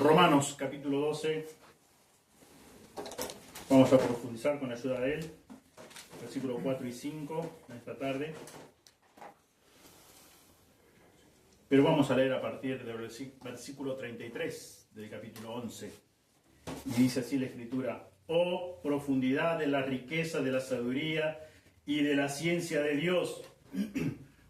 Romanos capítulo 12, vamos a profundizar con la ayuda de él, versículos 4 y 5 en esta tarde. Pero vamos a leer a partir del versículo 33 del capítulo 11. Y dice así la Escritura: Oh profundidad de la riqueza de la sabiduría y de la ciencia de Dios,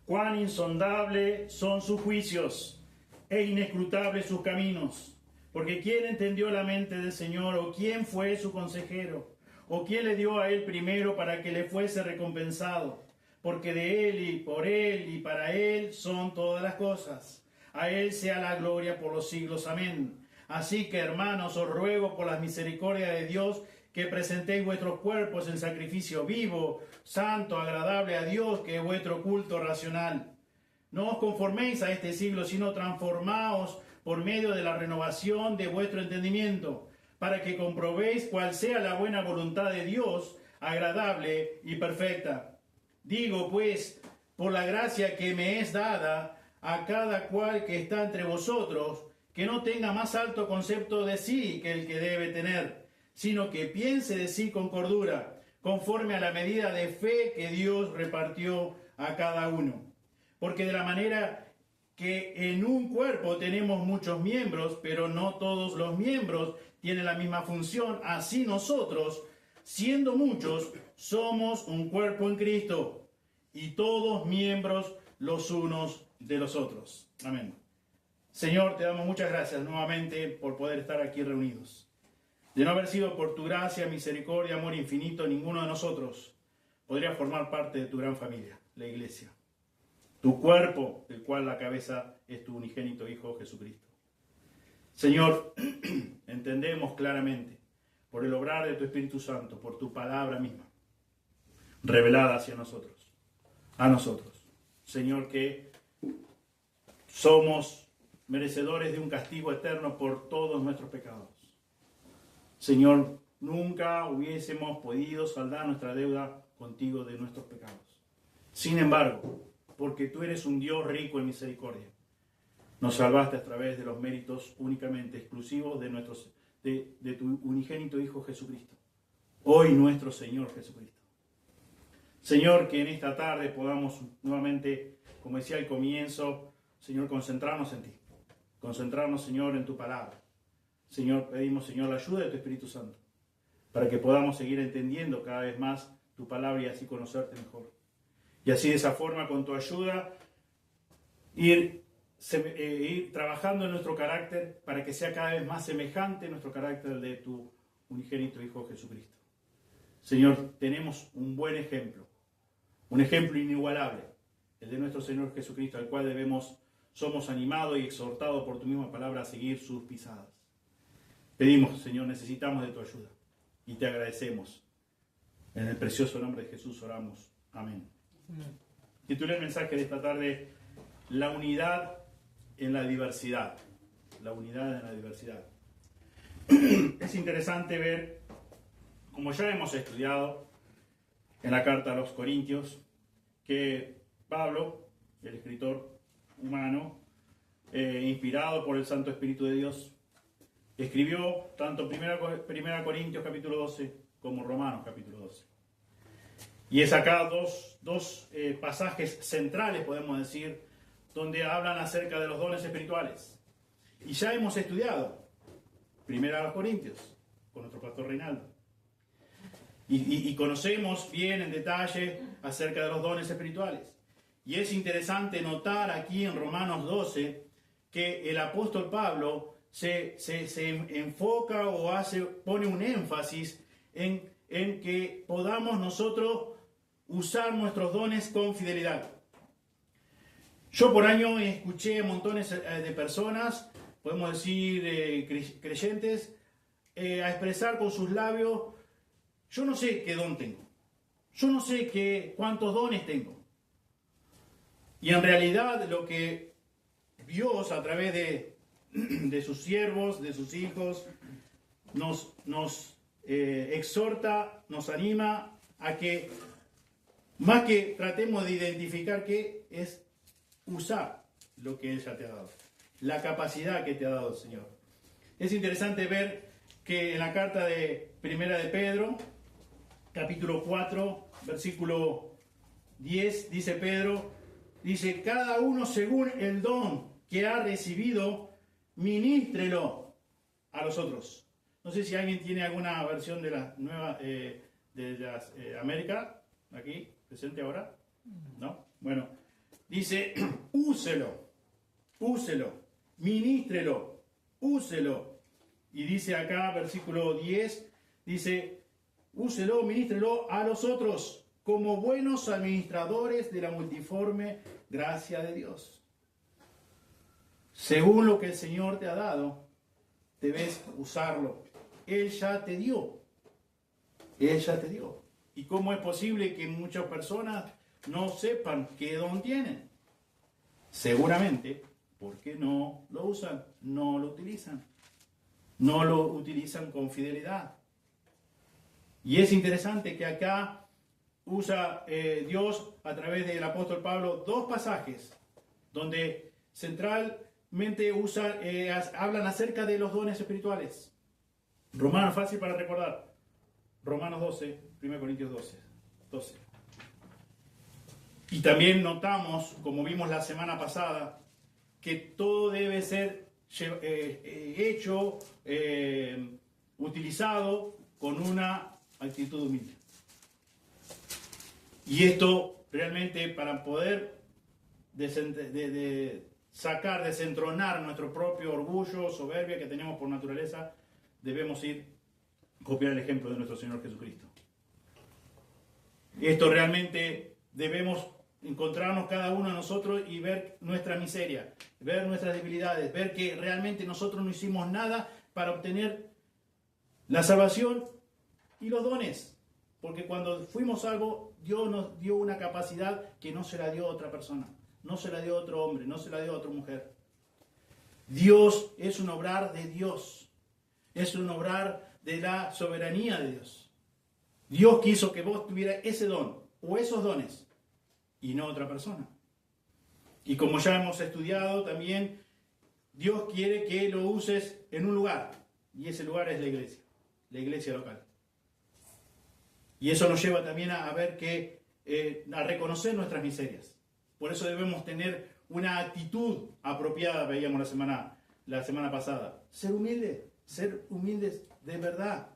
cuán insondables son sus juicios e inescrutables sus caminos. Porque ¿quién entendió la mente del Señor? ¿O quién fue su consejero? ¿O quién le dio a él primero para que le fuese recompensado? Porque de él y por él y para él son todas las cosas. A él sea la gloria por los siglos. Amén. Así que, hermanos, os ruego por las misericordias de Dios que presentéis vuestros cuerpos en sacrificio vivo, santo, agradable a Dios, que es vuestro culto racional. No os conforméis a este siglo, sino transformaos por medio de la renovación de vuestro entendimiento, para que comprobéis cuál sea la buena voluntad de Dios, agradable y perfecta. Digo, pues, por la gracia que me es dada a cada cual que está entre vosotros, que no tenga más alto concepto de sí que el que debe tener, sino que piense de sí con cordura, conforme a la medida de fe que Dios repartió a cada uno. Porque de la manera que en un cuerpo tenemos muchos miembros, pero no todos los miembros tienen la misma función, así nosotros, siendo muchos, somos un cuerpo en Cristo, y todos miembros los unos de los otros. Amén. Señor, te damos muchas gracias nuevamente por poder estar aquí reunidos. De no haber sido por tu gracia, misericordia, amor infinito, ninguno de nosotros podría formar parte de tu gran familia, la iglesia. Tu cuerpo, del cual la cabeza es tu unigénito Hijo Jesucristo. Señor, entendemos claramente, por el obrar de tu Espíritu Santo, por tu palabra misma, revelada hacia nosotros, a nosotros, Señor, que somos merecedores de un castigo eterno por todos nuestros pecados. Señor, nunca hubiésemos podido saldar nuestra deuda contigo de nuestros pecados. Sin embargo, porque tú eres un Dios rico en misericordia, nos salvaste a través de los méritos únicamente exclusivos de tu unigénito Hijo Jesucristo, hoy nuestro Señor Jesucristo. Señor, que en esta tarde podamos nuevamente, como decía al comienzo, Señor, concentrarnos en ti, concentrarnos, Señor, en tu palabra. Señor, pedimos, Señor, la ayuda de tu Espíritu Santo, para que podamos seguir entendiendo cada vez más tu palabra y así conocerte mejor. Y así de esa forma, con tu ayuda, ir trabajando en nuestro carácter para que sea cada vez más semejante nuestro carácter al de tu unigénito Hijo Jesucristo. Señor, tenemos un buen ejemplo, un ejemplo inigualable, el de nuestro Señor Jesucristo, al cual somos animados y exhortados por tu misma palabra a seguir sus pisadas. Pedimos, Señor, necesitamos de tu ayuda y te agradecemos. En el precioso nombre de Jesús oramos. Amén. Titulé el mensaje de esta tarde: la unidad en la diversidad. La unidad en la diversidad. Es interesante ver, como ya hemos estudiado en la carta a los Corintios, que Pablo, el escritor humano, inspirado por el Santo Espíritu de Dios, escribió tanto 1 Corintios capítulo 12 como Romanos capítulo 12. Y es acá dos pasajes centrales, podemos decir, donde hablan acerca de los dones espirituales. Y ya hemos estudiado 1 Corintios con nuestro pastor Reinaldo. Y conocemos bien en detalle acerca de los dones espirituales. Y es interesante notar aquí en Romanos 12 que el apóstol Pablo se enfoca o pone un énfasis en que podamos nosotros usar nuestros dones con fidelidad. Yo por año escuché a montones de personas, podemos decir creyentes, a expresar con sus labios: yo no sé qué don tengo, yo no sé cuántos dones tengo. Y en realidad lo que Dios a través de sus siervos, de sus hijos, nos exhorta, nos anima a que más que tratemos de identificar qué es, usar lo que Él ya te ha dado, la capacidad que te ha dado el Señor. Es interesante ver que en la carta de Primera de Pedro, capítulo 4, versículo 10, dice Pedro, dice, cada uno según el don que ha recibido, ministrelo a los otros. No sé si alguien tiene alguna versión de la nueva, de las América, aquí, presente ahora. ¿No? Bueno, dice, úselo, ministrelo, úselo. Y dice acá, versículo 10, dice, úselo, ministrelo a los otros como buenos administradores de la multiforme gracia de Dios. Según lo que el Señor te ha dado, debes usarlo. Él ya te dio. Él ya te dio. ¿Y cómo es posible que muchas personas no sepan qué don tienen? Seguramente porque no lo usan, no lo utilizan. No lo utilizan con fidelidad. Y es interesante que acá usa Dios a través del apóstol Pablo dos pasajes donde centralmente hablan acerca de los dones espirituales. Romanos, fácil para recordar. Romanos 12, 1 Corintios 12. Y también notamos, como vimos la semana pasada, que todo debe ser hecho, utilizado con una actitud humilde. Y esto realmente para poder desentronar nuestro propio orgullo, soberbia que tenemos por naturaleza, debemos copiar el ejemplo de nuestro Señor Jesucristo. Esto realmente debemos encontrarnos cada uno de nosotros y ver nuestra miseria, ver nuestras debilidades, ver que realmente nosotros no hicimos nada para obtener la salvación y los dones. Porque cuando fuimos salvos, Dios nos dio una capacidad que no se la dio a otra persona, no se la dio a otro hombre, no se la dio a otra mujer. Dios es un obrar de Dios, es un obrar de la soberanía de Dios. Dios quiso que vos tuvieras ese don o esos dones y no otra persona. Y como ya hemos estudiado también, Dios quiere que lo uses en un lugar y ese lugar es la iglesia local. Y eso nos lleva también a ver a reconocer nuestras miserias. Por eso debemos tener una actitud apropiada, veíamos la semana pasada. Ser humildes de verdad,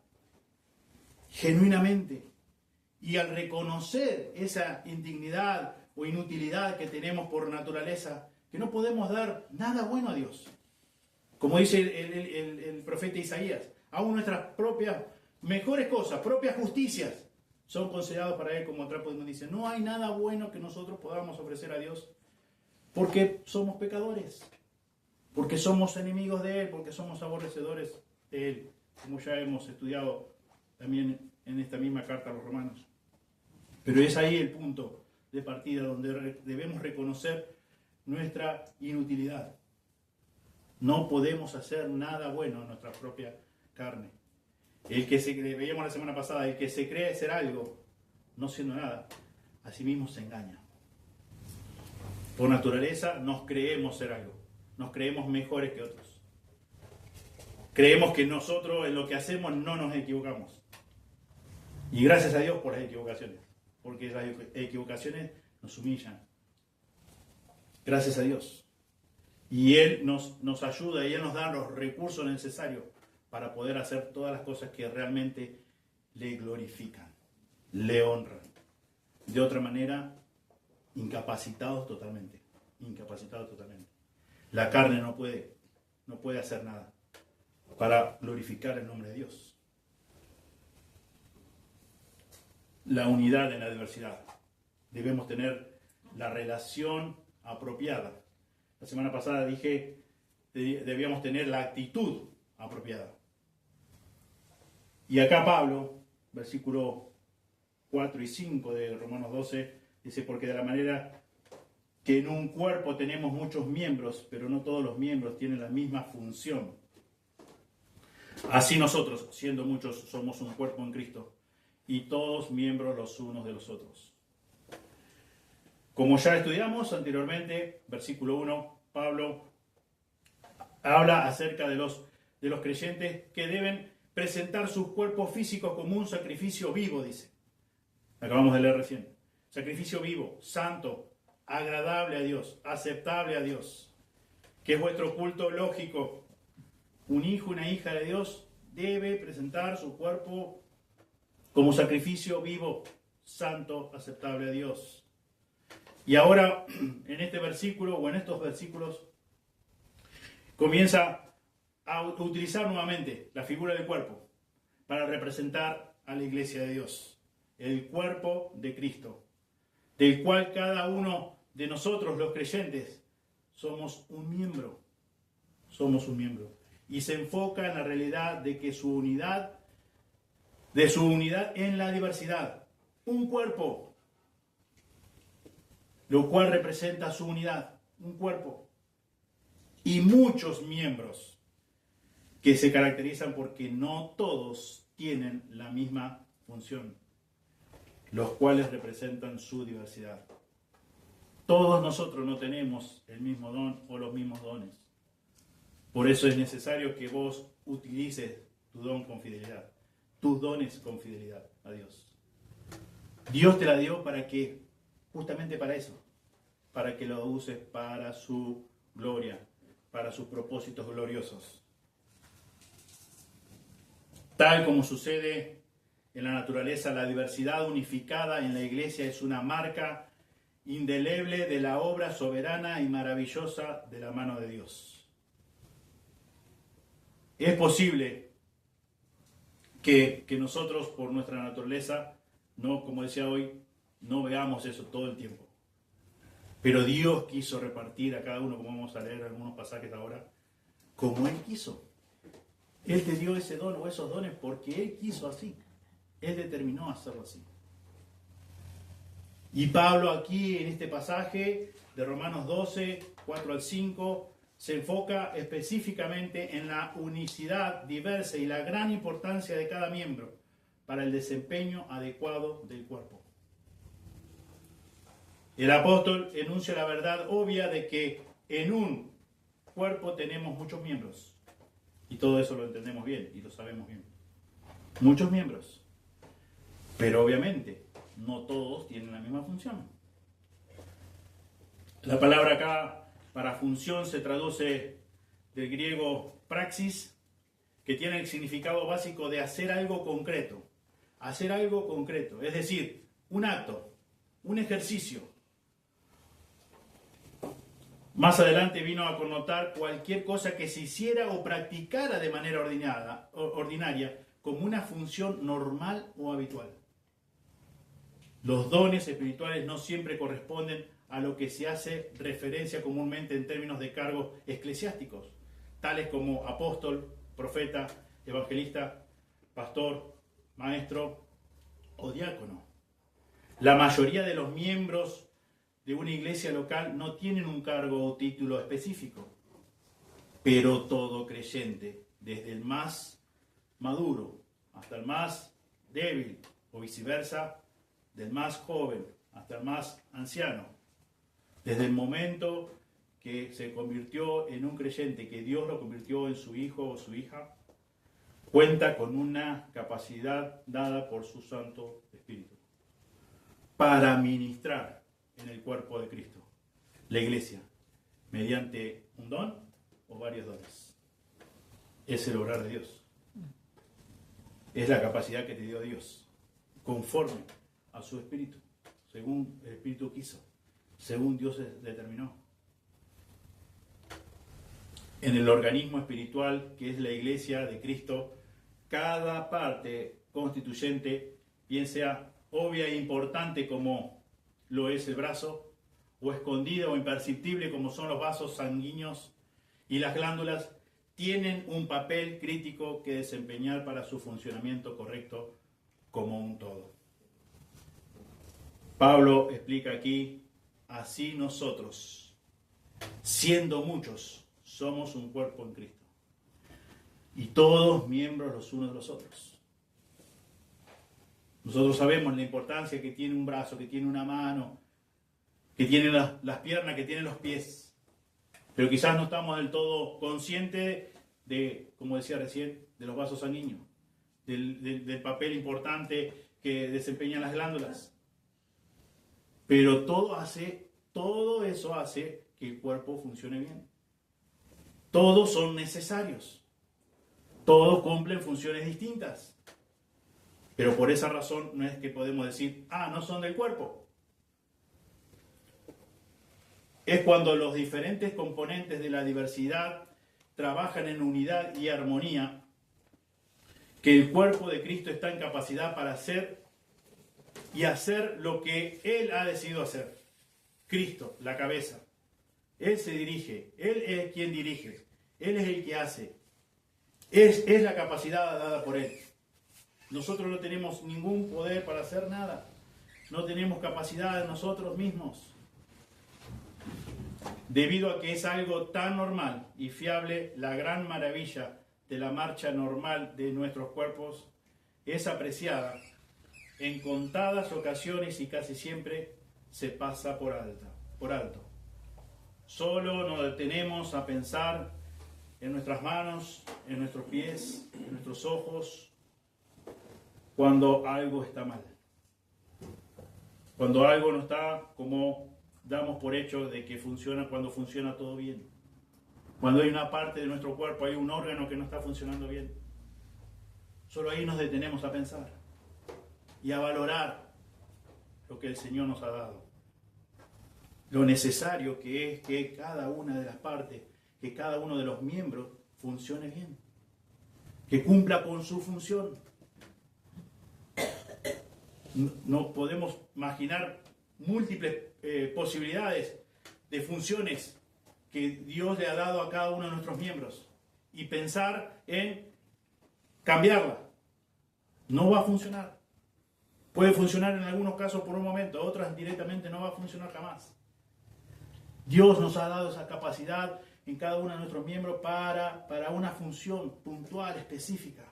genuinamente. Y al reconocer esa indignidad o inutilidad que tenemos por naturaleza, que no podemos dar nada bueno a Dios. Como dice el profeta Isaías, aún nuestras propias mejores cosas, propias justicias, son considerados para Él como trapo de inmundicia. No hay nada bueno que nosotros podamos ofrecer a Dios porque somos pecadores, porque somos enemigos de Él, porque somos aborrecedores de Él, como ya hemos estudiado también en esta misma carta a los romanos. Pero es ahí el punto de partida donde debemos reconocer nuestra inutilidad. No podemos hacer nada bueno en nuestra propia carne. El que veíamos la semana pasada, el que se cree ser algo, no siendo nada, a sí mismo se engaña. Por naturaleza nos creemos ser algo, nos creemos mejores que otros. Creemos que nosotros en lo que hacemos no nos equivocamos. Y gracias a Dios por las equivocaciones, porque las equivocaciones nos humillan. Gracias a Dios. Y Él nos ayuda y Él nos da los recursos necesarios para poder hacer todas las cosas que realmente le glorifican, le honran. De otra manera, incapacitados totalmente. La carne no puede hacer nada para glorificar el nombre de Dios. La unidad en la diversidad. Debemos tener la relación apropiada. La semana pasada dije debíamos tener la actitud apropiada. Y acá Pablo, versículo 4 y 5 de Romanos 12, dice, porque de la manera que en un cuerpo tenemos muchos miembros, pero no todos los miembros tienen la misma función. Así nosotros, siendo muchos, somos un cuerpo en Cristo, y todos miembros los unos de los otros. Como ya estudiamos anteriormente, versículo 1, Pablo habla acerca de de los creyentes que deben presentar sus cuerpos físicos como un sacrificio vivo, dice. Acabamos de leer recién. Sacrificio vivo, santo, agradable a Dios, aceptable a Dios. Que es vuestro culto lógico. Un hijo, una hija de Dios debe presentar su cuerpo como sacrificio vivo, santo, aceptable a Dios. Y ahora, en este versículo o en estos versículos, comienza a utilizar nuevamente la figura del cuerpo para representar a la iglesia de Dios, el cuerpo de Cristo, del cual cada uno de nosotros, los creyentes, somos un miembro. Somos un miembro. Y se enfoca en la realidad de que su unidad en la diversidad. Un cuerpo, lo cual representa su unidad. Un cuerpo. Y muchos miembros que se caracterizan porque no todos tienen la misma función, los cuales representan su diversidad. Todos nosotros no tenemos el mismo don o los mismos dones. Por eso es necesario que vos utilices tu don con fidelidad, tus dones con fidelidad a Dios. Dios te la dio para que, justamente para eso, para que lo uses para su gloria, para sus propósitos gloriosos. Tal como sucede en la naturaleza, la diversidad unificada en la iglesia es una marca indeleble de la obra soberana y maravillosa de la mano de Dios. Es posible que nosotros, por nuestra naturaleza, no, como decía hoy, no veamos eso todo el tiempo. Pero Dios quiso repartir a cada uno, como vamos a leer algunos pasajes ahora, como Él quiso. Él te dio ese don o esos dones porque Él quiso así. Él determinó hacerlo así. Y Pablo aquí en este pasaje de Romanos 12, 4 al 5, se enfoca específicamente en la unicidad diversa y la gran importancia de cada miembro para el desempeño adecuado del cuerpo. El apóstol enuncia la verdad obvia de que en un cuerpo tenemos muchos miembros. Y todo eso lo entendemos bien y lo sabemos bien. Muchos miembros. Pero obviamente no todos tienen la misma función. La palabra acá para función se traduce del griego praxis, que tiene el significado básico de hacer algo concreto. Hacer algo concreto, es decir, un acto, un ejercicio. Más adelante vino a connotar cualquier cosa que se hiciera o practicara de manera ordinaria como una función normal o habitual. Los dones espirituales no siempre corresponden a lo que se hace referencia comúnmente en términos de cargos eclesiásticos, tales como apóstol, profeta, evangelista, pastor, maestro o diácono. La mayoría de los miembros de una iglesia local no tienen un cargo o título específico, pero todo creyente, desde el más maduro hasta el más débil o viceversa, del más joven hasta el más anciano, desde el momento que se convirtió en un creyente, que Dios lo convirtió en su hijo o su hija, cuenta con una capacidad dada por su Santo Espíritu para ministrar en el cuerpo de Cristo, la iglesia, mediante un don o varios dones. Es el obrar de Dios. Es la capacidad que te dio Dios, conforme a su Espíritu, según el Espíritu quiso, según Dios determinó. En el organismo espiritual que es la iglesia de Cristo, cada parte constituyente, bien sea obvia e importante como lo es el brazo, o escondida o imperceptible como son los vasos sanguíneos y las glándulas, tienen un papel crítico que desempeñar para su funcionamiento correcto como un todo. Pablo explica aquí, así nosotros, siendo muchos, somos un cuerpo en Cristo. Y todos miembros los unos de los otros. Nosotros sabemos la importancia que tiene un brazo, que tiene una mano, que tiene las piernas, que tiene los pies. Pero quizás no estamos del todo conscientes como decía recién, de los vasos sanguíneos, del papel importante que desempeñan las glándulas. Pero todo eso hace que el cuerpo funcione bien. Todos son necesarios. Todos cumplen funciones distintas. Pero por esa razón no es que podemos decir, no son del cuerpo. Es cuando los diferentes componentes de la diversidad trabajan en unidad y armonía que el cuerpo de Cristo está en capacidad para hacer y hacer lo que Él ha decidido hacer. Cristo, la cabeza. Él se dirige, Él es quien dirige, Él es el que hace. Es la capacidad dada por Él. Nosotros no tenemos ningún poder para hacer nada. No tenemos capacidad de nosotros mismos. Debido a que es algo tan normal y fiable, la gran maravilla de la marcha normal de nuestros cuerpos es apreciada en contadas ocasiones y casi siempre se pasa por alto. Solo nos detenemos a pensar en nuestras manos, en nuestros pies, en nuestros ojos, cuando algo está mal. Cuando algo no está como damos por hecho de que funciona, cuando funciona todo bien. Cuando hay una parte de nuestro cuerpo, hay un órgano que no está funcionando bien. Solo ahí nos detenemos a pensar y a valorar lo que el Señor nos ha dado. Lo necesario que es que cada una de las partes, que cada uno de los miembros funcione bien. Que cumpla con su función. No podemos imaginar múltiples posibilidades de funciones que Dios le ha dado a cada uno de nuestros miembros y pensar en cambiarla. No va a funcionar. Puede funcionar en algunos casos por un momento, otras directamente no va a funcionar jamás. Dios nos ha dado esa capacidad en cada uno de nuestros miembros para una función puntual, específica.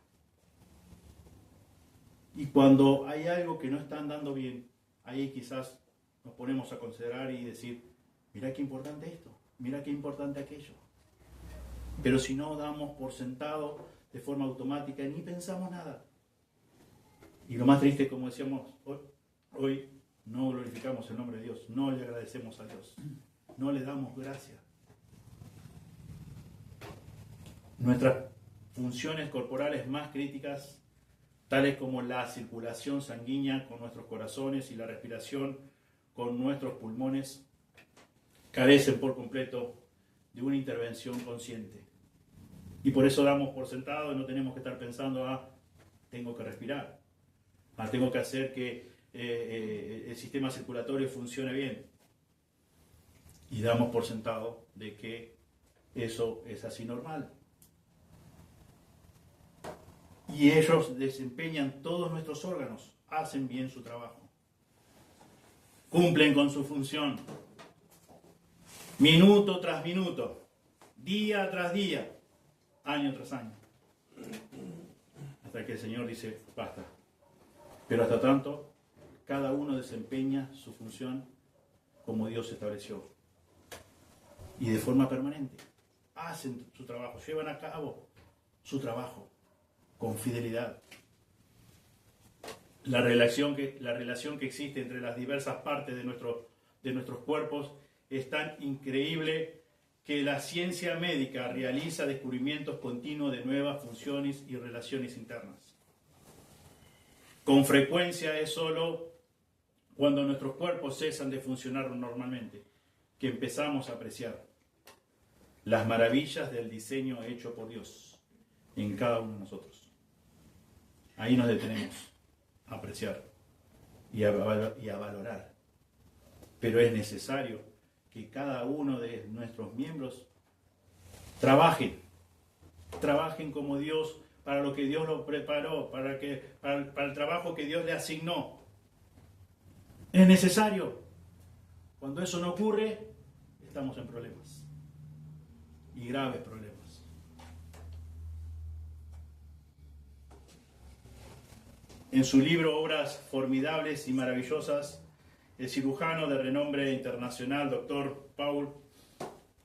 Y cuando hay algo que no está andando bien, ahí quizás nos ponemos a considerar y decir, mira qué importante esto, mira qué importante aquello. Pero si no damos por sentado de forma automática, ni pensamos nada. Y lo más triste, como decíamos, hoy no glorificamos el nombre de Dios, no le agradecemos a Dios, no le damos gracias. Nuestras funciones corporales más críticas, tales como la circulación sanguínea con nuestros corazones y la respiración con nuestros pulmones, carecen por completo de una intervención consciente. Y por eso damos por sentado y no tenemos que estar pensando, tengo que respirar, tengo que hacer que el sistema circulatorio funcione bien. Y damos por sentado de que eso es así normal. Y ellos desempeñan todos nuestros órganos, hacen bien su trabajo. Cumplen con su función. Minuto tras minuto, día tras día, año tras año. Hasta que el Señor dice, basta. Pero hasta tanto, cada uno desempeña su función como Dios estableció. Y de forma permanente. Hacen su trabajo, llevan a cabo su trabajo con fidelidad. La relación que existe entre las diversas partes de nuestros cuerpos es tan increíble que la ciencia médica realiza descubrimientos continuos de nuevas funciones y relaciones internas. Con frecuencia es solo cuando nuestros cuerpos cesan de funcionar normalmente que empezamos a apreciar las maravillas del diseño hecho por Dios en cada uno de nosotros. Ahí nos detenemos a apreciar y a valorar. Pero es necesario que cada uno de nuestros miembros trabajen como Dios, para lo que Dios los preparó, para el trabajo que Dios le asignó. Es necesario. Cuando eso no ocurre, estamos en problemas. Y graves problemas. En su libro Obras Formidables y Maravillosas, el cirujano de renombre internacional, Dr. Paul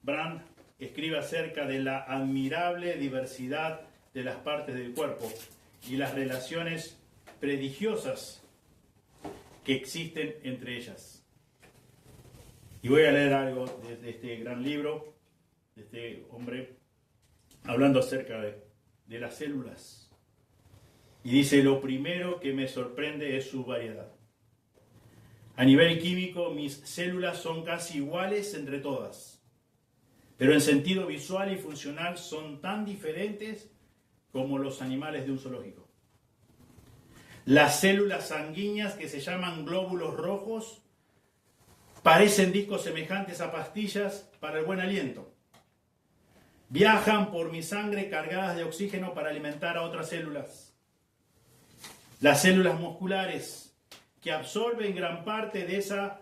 Brand, escribe acerca de la admirable diversidad de las partes del cuerpo y las relaciones prodigiosas que existen entre ellas. Y voy a leer algo de este gran libro, de este hombre, hablando acerca de las células. Y dice: lo primero que me sorprende es su variedad. A nivel químico, mis células son casi iguales entre todas, pero en sentido visual y funcional son tan diferentes como los animales de un zoológico. Las células sanguíneas, que se llaman glóbulos rojos, parecen discos semejantes a pastillas para el buen aliento. Viajan por mi sangre cargadas de oxígeno para alimentar a otras células. Las células musculares, que absorben gran parte de esa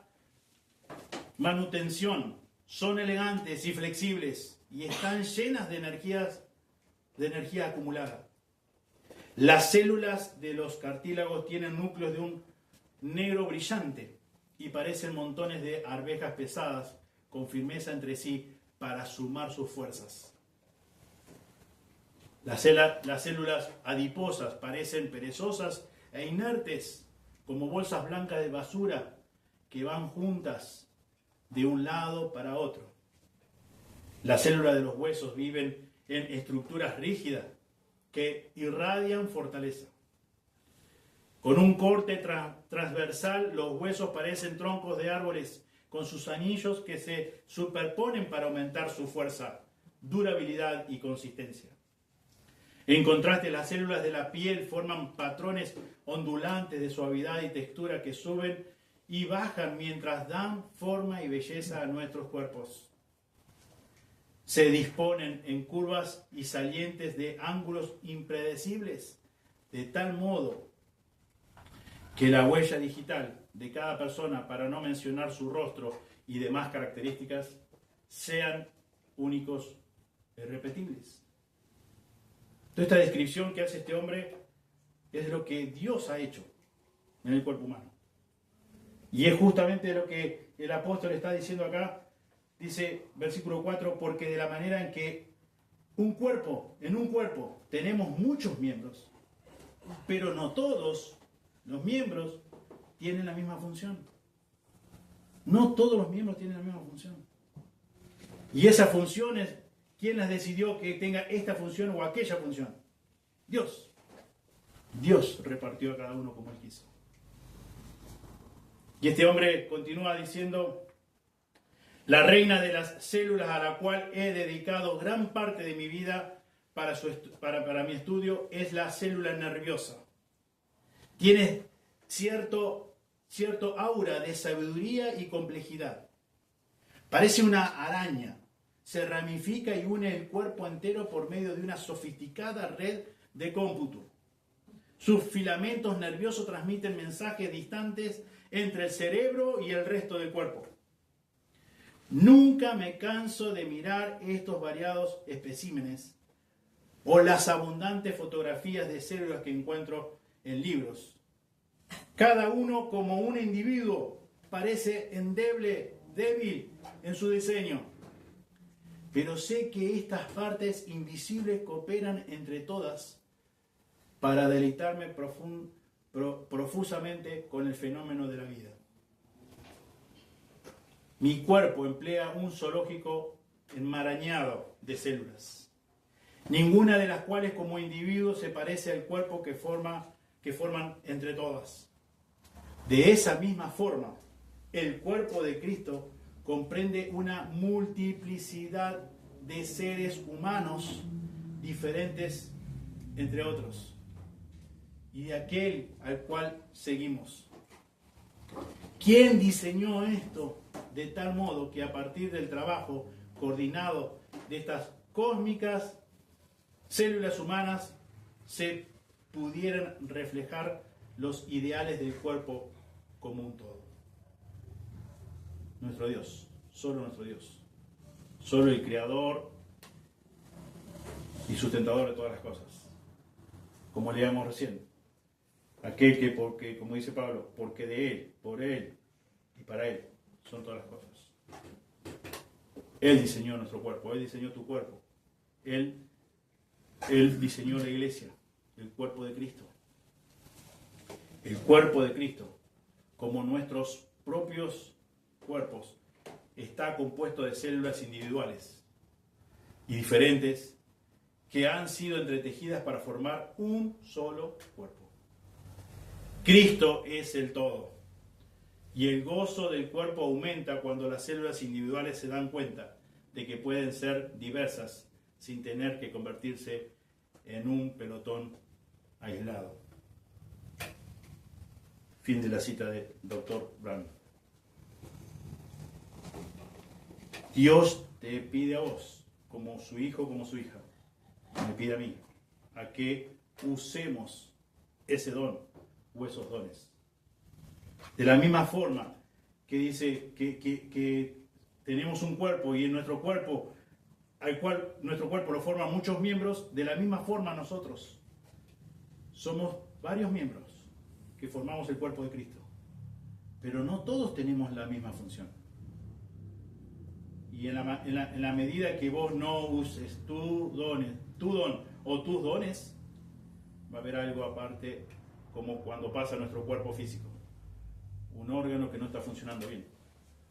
manutención, son elegantes y flexibles y están llenas de energía acumulada. Las células de los cartílagos tienen núcleos de un negro brillante y parecen montones de arvejas pesadas con firmeza entre sí para sumar sus fuerzas. Las células adiposas parecen perezosas e inertes, como bolsas blancas de basura que van juntas de un lado para otro. Las células de los huesos viven en estructuras rígidas que irradian fortaleza. Con un corte transversal, los huesos parecen troncos de árboles con sus anillos que se superponen para aumentar su fuerza, durabilidad y consistencia. En contraste, las células de la piel forman patrones ondulantes de suavidad y textura que suben y bajan mientras dan forma y belleza a nuestros cuerpos. Se disponen en curvas y salientes de ángulos impredecibles, de tal modo que la huella digital de cada persona, para no mencionar su rostro y demás características, sean únicos e irrepetibles. Toda esta descripción que hace este hombre es lo que Dios ha hecho en el cuerpo humano. Y es justamente lo que el apóstol está diciendo acá. Dice, versículo 4, porque de la manera en que en un cuerpo tenemos muchos miembros, pero no todos los miembros tienen la misma función. No todos los miembros tienen la misma función. Y esas funciones, ¿quién las decidió que tenga esta función o aquella función? Dios. Dios repartió a cada uno como Él quiso. Y este hombre continúa diciendo: la reina de las células, a la cual he dedicado gran parte de mi vida para mi estudio, es la célula nerviosa. Tiene cierto aura de sabiduría y complejidad. Parece una araña. Se ramifica y une el cuerpo entero por medio de una sofisticada red de cómputo. Sus filamentos nerviosos transmiten mensajes distantes entre el cerebro y el resto del cuerpo. Nunca me canso de mirar estos variados especímenes o las abundantes fotografías de células que encuentro en libros. Cada uno, como un individuo, parece débil en su diseño. Pero sé que estas partes invisibles cooperan entre todas para deleitarme profusamente con el fenómeno de la vida. Mi cuerpo emplea un zoológico enmarañado de células, ninguna de las cuales como individuo se parece al cuerpo que forman entre todas. De esa misma forma, el cuerpo de Cristo comprende una multiplicidad de seres humanos diferentes entre otros, y de aquel al cual seguimos. ¿Quién diseñó esto de tal modo que a partir del trabajo coordinado de estas cósmicas células humanas se pudieran reflejar los ideales del cuerpo como un todo? Nuestro Dios, solo nuestro Dios, solo el Creador y sustentador de todas las cosas. Como leíamos recién, aquel que, porque, como dice Pablo, porque de Él, por Él y para Él son todas las cosas. Él diseñó nuestro cuerpo, Él diseñó tu cuerpo. Él diseñó la iglesia, el cuerpo de Cristo. El cuerpo de Cristo, como nuestros propios cuerpos, está compuesto de células individuales y diferentes que han sido entretejidas para formar un solo cuerpo. Cristo es el todo. Y el gozo del cuerpo aumenta cuando las células individuales se dan cuenta de que pueden ser diversas sin tener que convertirse en un pelotón aislado. Fin de la cita de Dr. Brand. Dios te pide a vos, como su hijo, como su hija, me pide a mí, a que usemos ese don o esos dones. De la misma forma que dice que tenemos un cuerpo y en nuestro cuerpo, al cual nuestro cuerpo lo forman muchos miembros, de la misma forma nosotros somos varios miembros que formamos el cuerpo de Cristo. Pero no todos tenemos la misma función. Y en la medida que vos no uses tu don o tus dones, va a haber algo aparte, como cuando pasa a nuestro cuerpo físico. Un órgano que no está funcionando bien.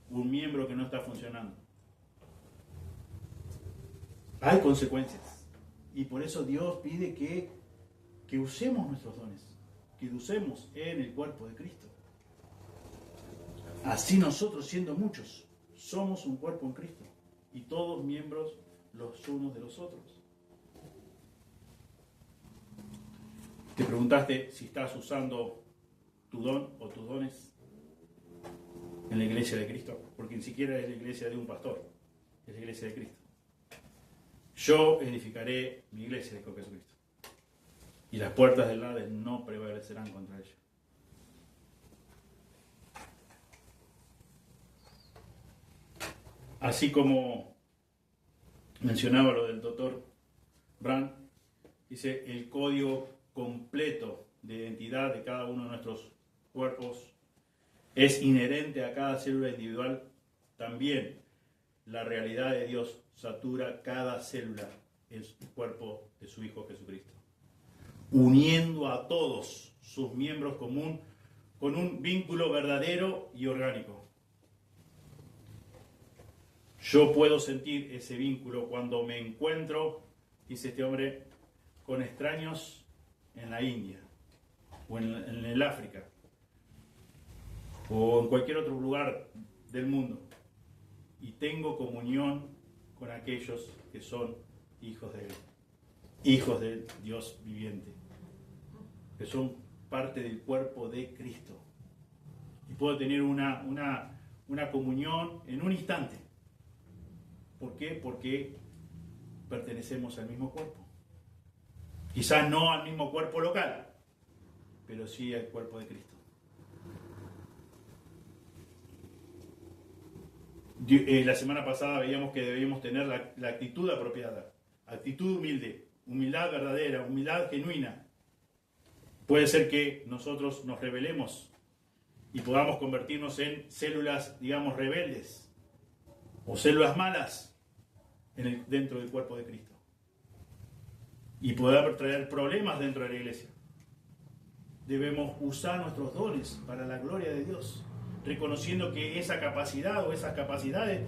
Un miembro que no está funcionando. Hay consecuencias. Y por eso Dios pide que usemos nuestros dones. Que usemos en el cuerpo de Cristo. Así nosotros, siendo muchos, somos un cuerpo en Cristo. Y todos miembros los unos de los otros. Te preguntaste si estás usando tu don o tus dones en la iglesia de Cristo, porque ni siquiera es la iglesia de un pastor, es la iglesia de Cristo. Yo edificaré mi iglesia, dijo Jesucristo, y las puertas del Hades no prevalecerán contra ella. Así como mencionaba lo del doctor Brand, dice el código completo de identidad de cada uno de nuestros cuerpos es inherente a cada célula individual. También la realidad de Dios satura cada célula en el cuerpo de su Hijo Jesucristo, uniendo a todos sus miembros con un vínculo verdadero y orgánico. Yo puedo sentir ese vínculo cuando me encuentro, dice este hombre, con extraños en la India o en el África o en cualquier otro lugar del mundo, y tengo comunión con aquellos que son hijos de Él, hijos del Dios viviente, que son parte del cuerpo de Cristo, y puedo tener una comunión en un instante. ¿Por qué? Porque pertenecemos al mismo cuerpo. Quizás no al mismo cuerpo local, pero sí al cuerpo de Cristo. La semana pasada veíamos que debíamos tener la actitud apropiada, actitud humilde, humildad verdadera, humildad genuina. Puede ser que nosotros nos rebelemos y podamos convertirnos en células, digamos, rebeldes o células malas dentro del cuerpo de Cristo, y poder traer problemas dentro de la iglesia. Debemos usar nuestros dones para la gloria de Dios, reconociendo que esa capacidad o esas capacidades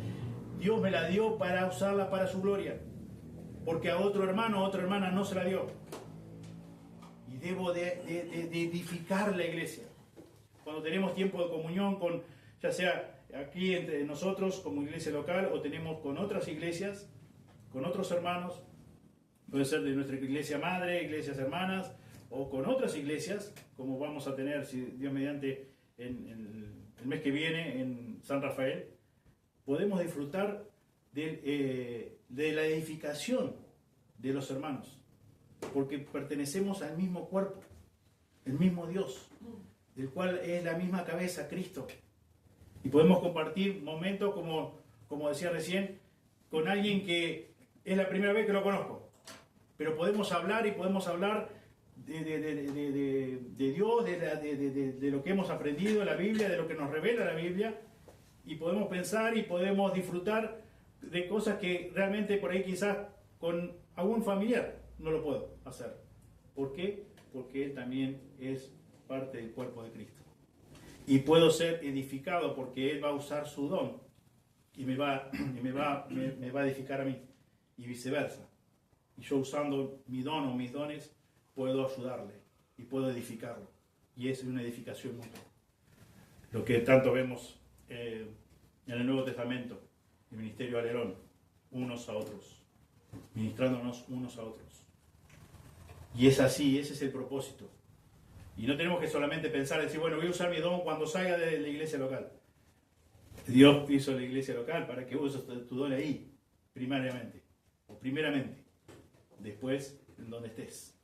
Dios me la dio para usarla para su gloria, porque a otro hermano o otra hermana no se la dio. Y debo de edificar la iglesia. Cuando tenemos tiempo de comunión con, ya sea aquí entre nosotros como iglesia local, o tenemos con otras iglesias, con otros hermanos, puede ser de nuestra iglesia madre, iglesias hermanas, o con otras iglesias, como vamos a tener, si Dios mediante, en el mes que viene en San Rafael, podemos disfrutar de la edificación de los hermanos, porque pertenecemos al mismo cuerpo, el mismo Dios, del cual es la misma cabeza, Cristo. Y podemos compartir momentos, como decía recién, con alguien que es la primera vez que lo conozco, pero podemos hablar de Dios, de lo que hemos aprendido en la Biblia, de lo que nos revela la Biblia, y podemos pensar y podemos disfrutar de cosas que realmente por ahí quizás con algún familiar no lo puedo hacer. ¿Por qué? Porque él también es parte del cuerpo de Cristo. Y puedo ser edificado porque él va a usar su don y me va a edificar a mí. Y viceversa. Y yo usando mi don o mis dones puedo ayudarle y puedo edificarlo. Y es una edificación mutua. Lo que tanto vemos en el Nuevo Testamento, el ministerio Alerón, unos a otros, ministrándonos unos a otros. Y es así, ese es el propósito. Y no tenemos que solamente pensar, decir, bueno, voy a usar mi don cuando salga de la iglesia local. Dios hizo la iglesia local para que uses tu don ahí, primariamente, o primeramente, después en donde estés.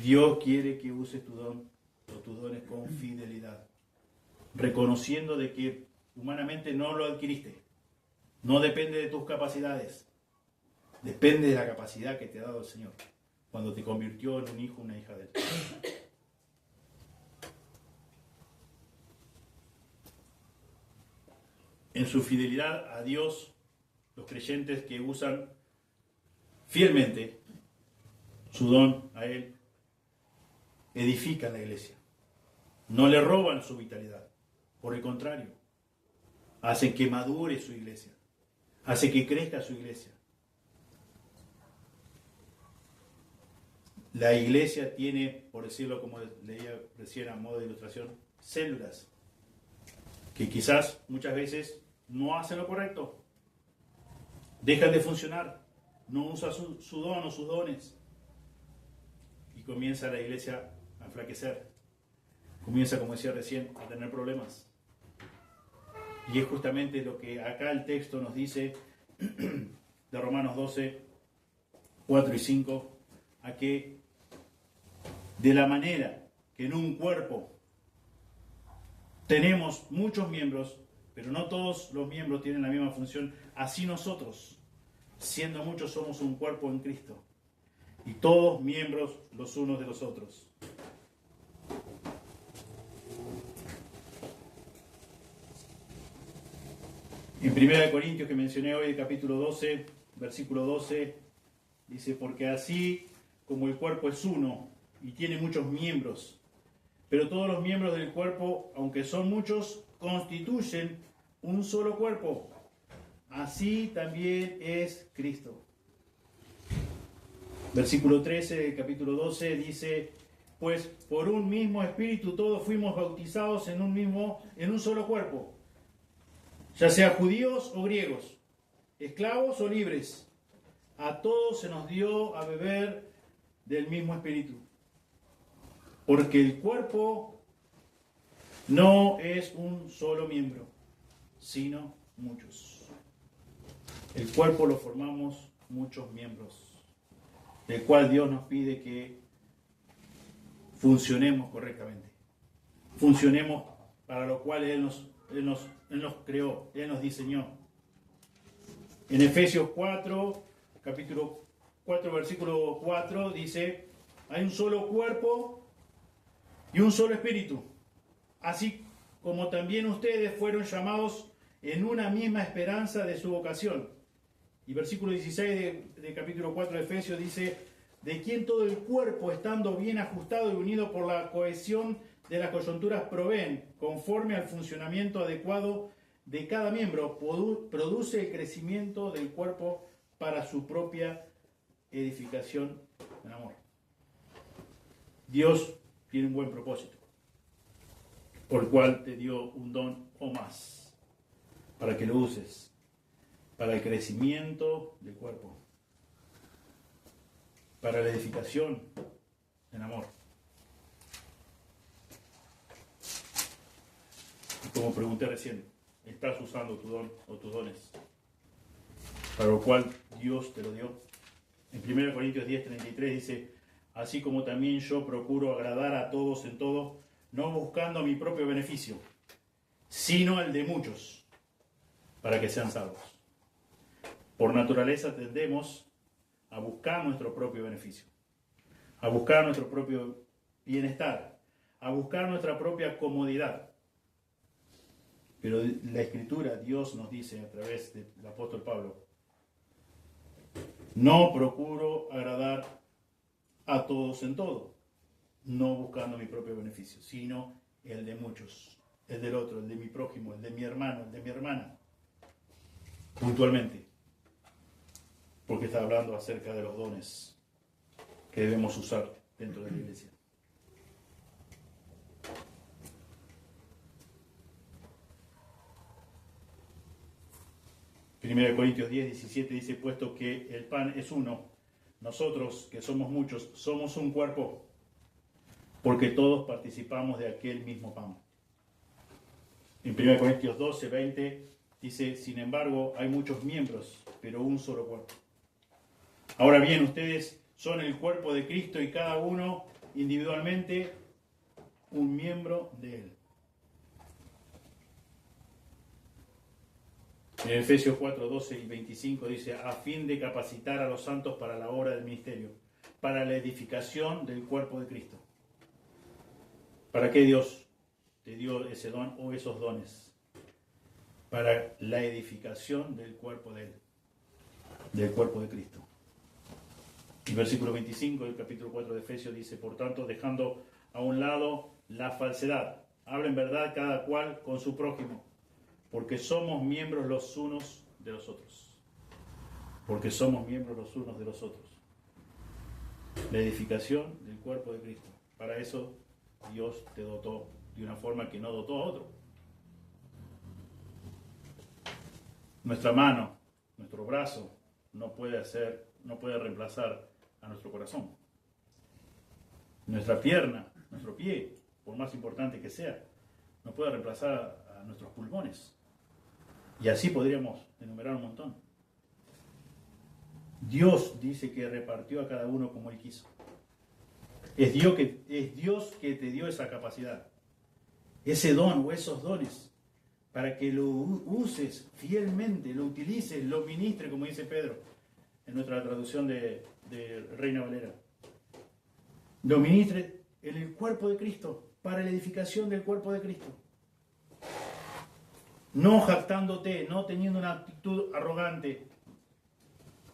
Dios quiere que uses tu don o tus dones con fidelidad, reconociendo de que humanamente no lo adquiriste, no depende de tus capacidades, depende de la capacidad que te ha dado el Señor cuando te convirtió en un hijo o una hija de Él. En su fidelidad a Dios, los creyentes que usan fielmente su don a Él, edifican la iglesia. No le roban su vitalidad. Por el contrario, hacen que madure su iglesia. Hace que crezca su iglesia. La iglesia tiene, por decirlo como leía recién a modo de ilustración, células que quizás muchas veces no hacen lo correcto. Dejan de funcionar. No usa su don o sus dones. Y comienza la iglesia a enflaquecer. Comienza, como decía recién, a tener problemas. Y es justamente lo que acá el texto nos dice de Romanos 12, 4 y 5, a que de la manera que en un cuerpo tenemos muchos miembros, pero no todos los miembros tienen la misma función, así nosotros, siendo muchos, somos un cuerpo en Cristo. Y todos miembros los unos de los otros. En 1 Corintios, que mencioné hoy, capítulo 12, versículo 12, dice, porque así como el cuerpo es uno y tiene muchos miembros, pero todos los miembros del cuerpo, aunque son muchos, constituyen un solo cuerpo. Así también es Cristo. Versículo 13 del capítulo 12 dice, pues por un mismo espíritu todos fuimos bautizados en un solo cuerpo, ya sea judíos o griegos, esclavos o libres, a todos se nos dio a beber del mismo espíritu. Porque el cuerpo no es un solo miembro, sino muchos. El cuerpo lo formamos muchos miembros, del cual Dios nos pide que funcionemos correctamente. Funcionemos para lo cual Él nos creó, Él nos diseñó. En Efesios 4, capítulo 4, versículo 4, dice, hay un solo cuerpo y un solo espíritu, así como también ustedes fueron llamados en una misma esperanza de su vocación. Y versículo 16 de capítulo 4 de Efesios dice, de quien todo el cuerpo, estando bien ajustado y unido por la cohesión de las coyunturas, proveen, conforme al funcionamiento adecuado de cada miembro, produce el crecimiento del cuerpo para su propia edificación en amor. Dios tiene un buen propósito, por el cual te dio un don o más, para que lo uses, para el crecimiento del cuerpo, para la edificación en amor. Y como pregunté recién, ¿estás usando tu don o tus dones para lo cual Dios te lo dio? En 1 Corintios 10:33 dice, así como también yo procuro agradar a todos en todo, no buscando mi propio beneficio, sino el de muchos, para que sean salvos. Por naturaleza tendemos a buscar nuestro propio beneficio, a buscar nuestro propio bienestar, a buscar nuestra propia comodidad. Pero la Escritura, Dios nos dice a través del apóstol Pablo, no procuro agradar a todos en todo, no buscando mi propio beneficio, sino el de muchos, el del otro, el de mi prójimo, el de mi hermano, el de mi hermana, puntualmente, porque está hablando acerca de los dones que debemos usar dentro de la iglesia. Primera de Corintios 10, 17 dice, puesto que el pan es uno, nosotros, que somos muchos, somos un cuerpo, porque todos participamos de aquel mismo pan. En 1 Corintios 12, 20 dice, sin embargo, hay muchos miembros, pero un solo cuerpo. Ahora bien, ustedes son el cuerpo de Cristo y cada uno individualmente un miembro de él. En Efesios 4, 12 y 25 dice, a fin de capacitar a los santos para la obra del ministerio, para la edificación del cuerpo de Cristo. ¿Para qué Dios te dio ese don o esos dones? Para la edificación del cuerpo de Él, del cuerpo de Cristo. Y versículo 25 del capítulo 4 de Efesios dice, por tanto, dejando a un lado la falsedad, hablen verdad cada cual con su prójimo, porque somos miembros los unos de los otros. Porque somos miembros los unos de los otros. La edificación del cuerpo de Cristo. Para eso Dios te dotó de una forma que no dotó a otro. Nuestra mano, nuestro brazo, no puede reemplazar a nuestro corazón. Nuestra pierna, nuestro pie, por más importante que sea, no puede reemplazar a nuestros pulmones. Y así podríamos enumerar un montón. Dios dice que repartió a cada uno como Él quiso. Es Dios que te dio esa capacidad, ese don o esos dones, para que lo uses fielmente, lo utilices, lo ministres, como dice Pedro, en nuestra traducción de Reina Valera. Lo ministres en el cuerpo de Cristo, para la edificación del cuerpo de Cristo. No jactándote, no teniendo una actitud arrogante,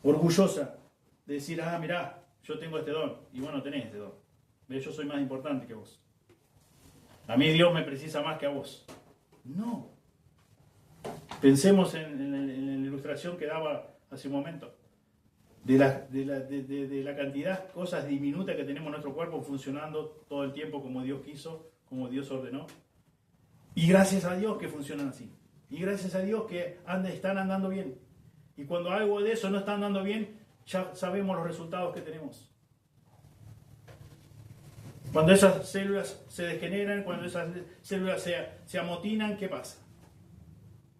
orgullosa, de decir, mirá, yo tengo este don, y vos no tenés este don. Yo soy más importante que vos. A mí Dios me precisa más que a vos. No. Pensemos en la ilustración que daba hace un momento, de la cantidad de cosas diminutas que tenemos en nuestro cuerpo funcionando todo el tiempo como Dios quiso, como Dios ordenó. Y gracias a Dios que funcionan así. Y gracias a Dios que están andando bien. Y cuando algo de eso no está andando bien, ya sabemos los resultados que tenemos. Cuando esas células se degeneran, cuando esas células se amotinan, ¿qué pasa?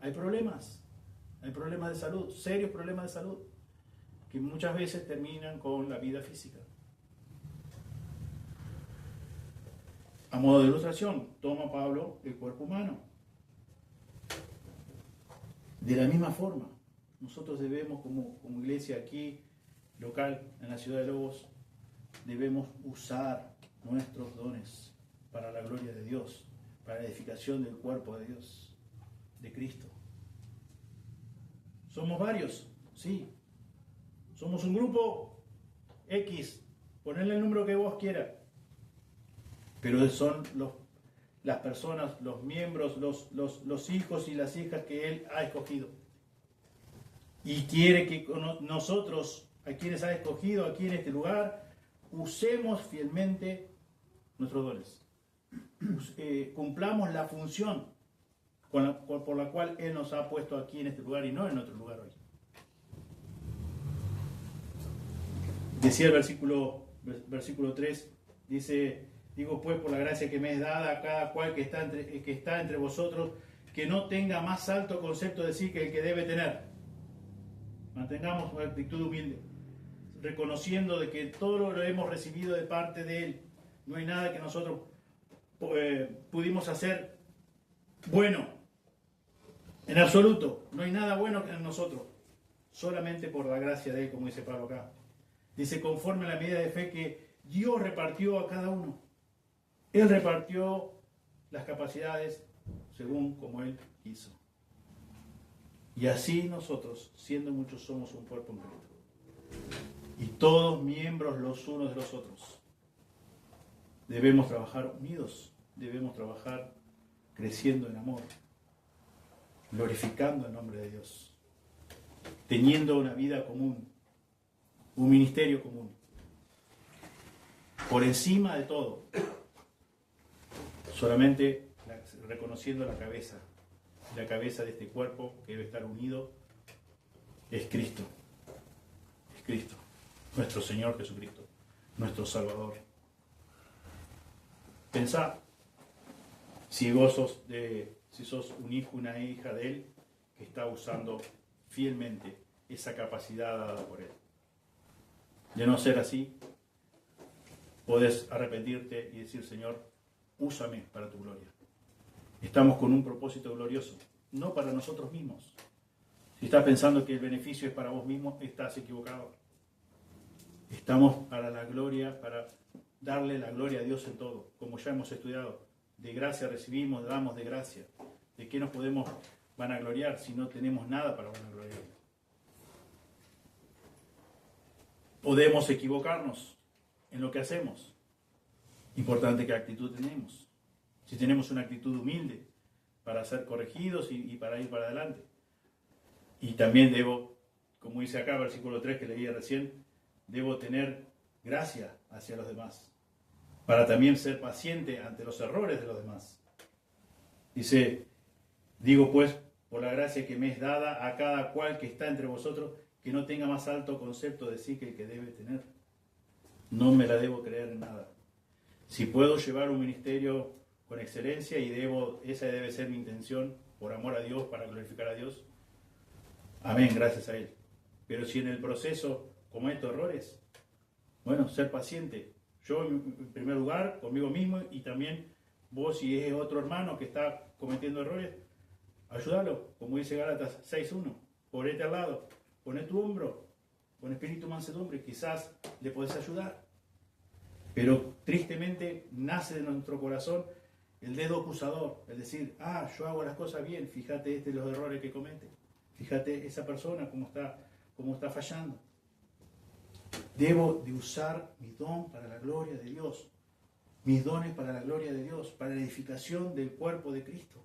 Hay problemas de salud, serios problemas de salud, que muchas veces terminan con la vida física. A modo de ilustración, toma Pablo el cuerpo humano. De la misma forma, nosotros debemos, como iglesia aquí, local, en la ciudad de Lobos, debemos usar nuestros dones para la gloria de Dios, para la edificación del cuerpo de Dios, de Cristo. Somos varios, sí. Somos un grupo X, ponle el número que vos quieras. Pero son las personas, los miembros, los hijos y las hijas que Él ha escogido. Y quiere que nosotros, a quienes ha escogido aquí en este lugar, usemos fielmente nuestros dones. Cumplamos la función por la cual Él nos ha puesto aquí en este lugar y no en otro lugar hoy. Decía el versículo 3, dice, digo pues por la gracia que me es dada a cada cual que está entre vosotros, que no tenga más alto concepto de sí que el que debe tener. Mantengamos una actitud humilde, reconociendo de que todo lo hemos recibido de parte de Él. No hay nada que nosotros pudimos hacer bueno, en absoluto. No hay nada bueno en nosotros, solamente por la gracia de Él, como dice Pablo acá. Dice, conforme a la medida de fe que Dios repartió a cada uno. Él repartió las capacidades según como Él quiso. Y así nosotros, siendo muchos, somos un cuerpo en Cristo. Y todos miembros los unos de los otros. Debemos trabajar unidos, debemos trabajar creciendo en amor, glorificando el nombre de Dios, teniendo una vida común, un ministerio común. Por encima de todo, solamente reconociendo la cabeza de este cuerpo que debe estar unido es Cristo. Es Cristo, nuestro Señor Jesucristo, nuestro Salvador. Pensá si sos un hijo, una hija de Él que está usando fielmente esa capacidad dada por Él. De no ser así, podés arrepentirte y decir, Señor, úsame para tu gloria. Estamos con un propósito glorioso, no para nosotros mismos. Si estás pensando que el beneficio es para vos mismo, estás equivocado. Estamos para la gloria, para darle la gloria a Dios en todo, como ya hemos estudiado. De gracia recibimos, damos de gracia. ¿De qué nos podemos vanagloriar si no tenemos nada para vanagloriar? Podemos equivocarnos en lo que hacemos. Importante qué actitud tenemos. Si tenemos una actitud humilde para ser corregidos y para ir para adelante. Y también debo, como dice acá, versículo 3 que leí recién, debo tener gracia hacia los demás, para también ser paciente ante los errores de los demás. Dice, digo pues, por la gracia que me es dada a cada cual que está entre vosotros, que no tenga más alto concepto de sí que el que debe tener. No me la debo creer en nada. Si puedo llevar un ministerio con excelencia y esa debe ser mi intención, por amor a Dios, para glorificar a Dios, amén, gracias a Él. Pero si en el proceso cometo errores, bueno, ser paciente. Yo en primer lugar, conmigo mismo, y también vos, si es otro hermano que está cometiendo errores, ayúdalo, como dice Gálatas 6.1, ponete al lado, poné tu hombro, con espíritu mansedumbre, quizás le podés ayudar. Pero tristemente nace de nuestro corazón el dedo acusador, el decir, yo hago las cosas bien, fíjate los errores que comete, fíjate esa persona cómo está fallando. Debo de usar mi don para la gloria de Dios, mis dones para la gloria de Dios, para la edificación del cuerpo de Cristo.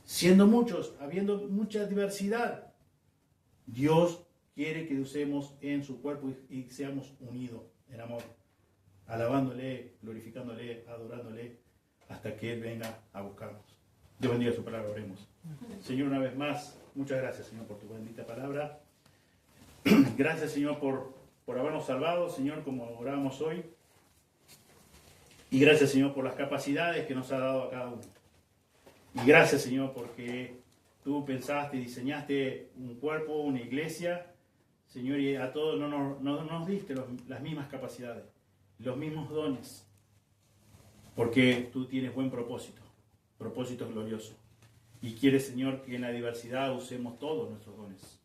Siendo muchos, habiendo mucha diversidad, Dios quiere que usemos en su cuerpo y seamos unidos en amor, alabándole, glorificándole, adorándole, hasta que Él venga a buscarnos. Dios bendiga su palabra, oremos. Señor, una vez más, muchas gracias, Señor, por tu bendita palabra. Gracias, Señor, por habernos salvado, Señor, como orábamos hoy. Y gracias, Señor, por las capacidades que nos ha dado a cada uno. Y gracias, Señor, porque tú pensaste y diseñaste un cuerpo, una iglesia, Señor, y a todos no nos diste las mismas capacidades, los mismos dones, porque tú tienes buen propósito glorioso. Y quieres, Señor, que en la diversidad usemos todos nuestros dones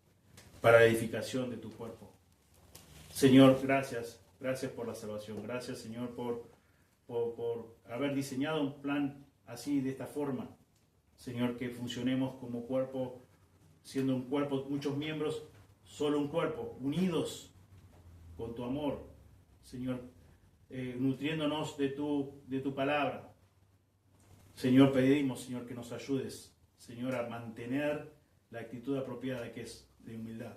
para la edificación de tu cuerpo. Señor, gracias por la salvación. Gracias, Señor, por haber diseñado un plan así, de esta forma. Señor, que funcionemos como cuerpo, siendo un cuerpo, muchos miembros, solo un cuerpo, unidos con tu amor. Señor, nutriéndonos de tu palabra. Señor, pedimos, Señor, que nos ayudes, Señor, a mantener la actitud apropiada que es de humildad.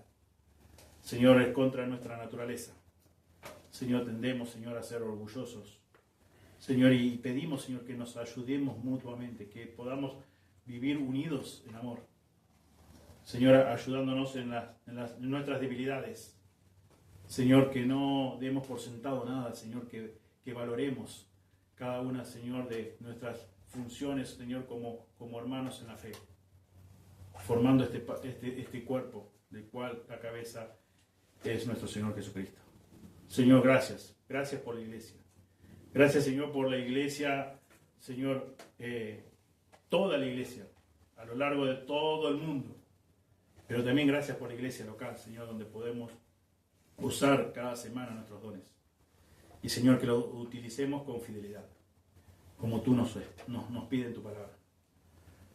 Señor, es contra nuestra naturaleza. Señor, tendemos, Señor, a ser orgullosos. Señor, y pedimos, Señor, que nos ayudemos mutuamente, que podamos vivir unidos en amor. Señor, ayudándonos en nuestras debilidades. Señor, que no demos por sentado nada, Señor, que valoremos cada una, Señor, de nuestras funciones, Señor, como hermanos en la fe, formando este cuerpo, del cual la cabeza es nuestro Señor Jesucristo. Señor, gracias por la iglesia. Gracias, Señor, por la iglesia, Señor, toda la iglesia, a lo largo de todo el mundo. Pero también gracias por la iglesia local, Señor, donde podemos usar cada semana nuestros dones. Y, Señor, que lo utilicemos con fidelidad, como tú nos pides en tu palabra.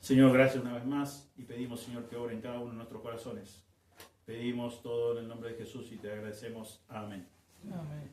Señor, gracias una vez más y pedimos, Señor, que obre en cada uno de nuestros corazones. Pedimos todo en el nombre de Jesús y te agradecemos. Amén. Amén.